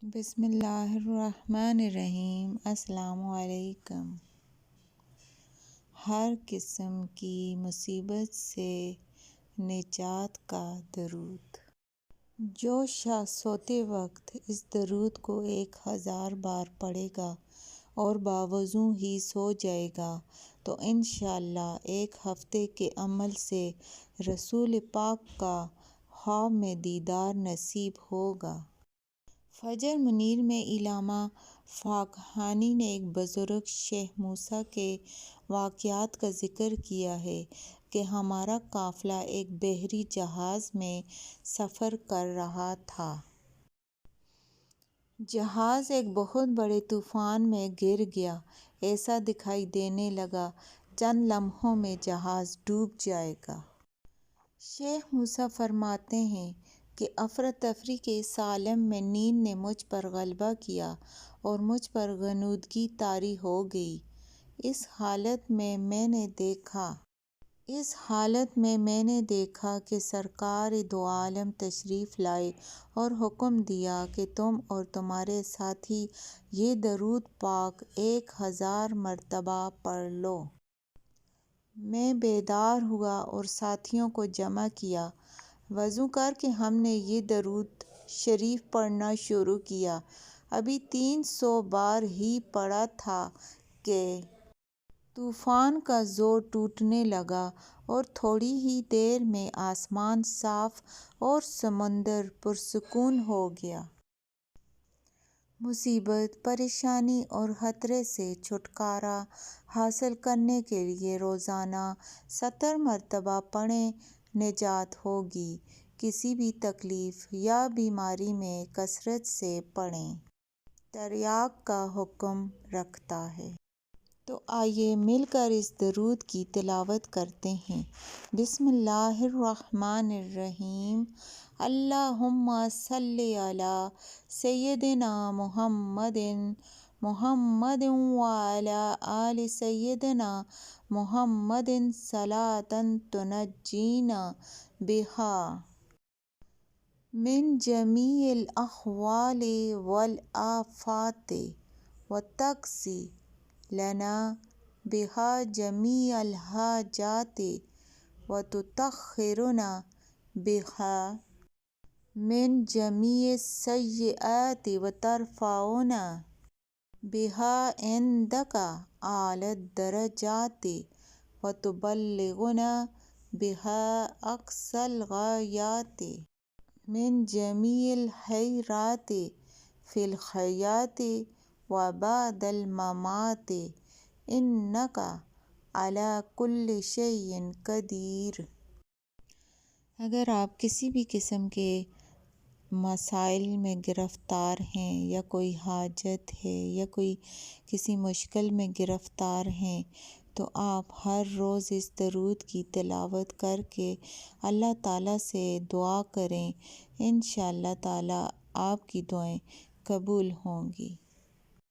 بسم اللہ الرحمن الرحیم۔ السلام علیکم۔ ہر قسم کی مصیبت سے نجات کا درود۔ جو شخص سوتے وقت اس درود کو 1000 بار پڑھے گا اور باوضو ہی سو جائے گا تو انشاءاللہ ایک ہفتے کے عمل سے رسول پاک کا خواب میں دیدار نصیب ہوگا۔ فجر منیر میں علامہ فاکہانی نے ایک بزرگ شیخ موسیٰ کے واقعات کا ذکر کیا ہے کہ ہمارا قافلہ ایک بحری جہاز میں سفر کر رہا تھا۔ جہاز ایک بہت بڑے طوفان میں گر گیا۔ ایسا دکھائی دینے لگا چند لمحوں میں جہاز ڈوب جائے گا۔ شیخ موسیٰ فرماتے ہیں کہ افراتفری کے اس عالم میں نیند نے مجھ پر غلبہ کیا اور مجھ پر غنودگی طاری ہو گئی۔ اس حالت میں میں نے دیکھا کہ سرکار دو عالم تشریف لائے اور حکم دیا کہ تم اور تمہارے ساتھی یہ درود پاک 1000 مرتبہ پڑھ لو۔ میں بیدار ہوا اور ساتھیوں کو جمع کیا۔ وضو کر کے ہم نے یہ درود شریف پڑھنا شروع کیا۔ ابھی 300 بار ہی پڑھا تھا کہ طوفان کا زور ٹوٹنے لگا اور تھوڑی ہی دیر میں آسمان صاف اور سمندر پرسکون ہو گیا۔ مصیبت، پریشانی اور خطرے سے چھٹکارا حاصل کرنے کے لیے روزانہ 70 مرتبہ پڑھیں، نجات ہوگی۔ کسی بھی تکلیف یا بیماری میں کثرت سے پڑھیں۔ تریاق کا حکم رکھتا ہے۔ تو آئیے مل کر اس درود کی تلاوت کرتے ہیں۔ بسم اللہ الرحمن الرحیم۔ اللہم صلی علی سیدنا محمد وعلی آل سیدنا محمد صلاۃ تنجینا بہا من جمیع الاحوال والآفات وتقضی لنا بہا جمیع الحاجات وتطہرنا بہا من جمیع السیئات وترفعنا بہا عندک اعلی الدرجات وتبلغنا بہا اقصی الغایات من جمیع الخیرات فی الحیاة وبعد الممات انک علی کل شیء قدیر۔ اگر آپ کسی بھی قسم کے مسائل میں گرفتار ہیں یا کوئی حاجت ہے یا کسی مشکل میں گرفتار ہیں تو آپ ہر روز اس درود کی تلاوت کر کے اللہ تعالیٰ سے دعا کریں۔ انشاءاللہ تعالیٰ آپ کی دعائیں قبول ہوں گی۔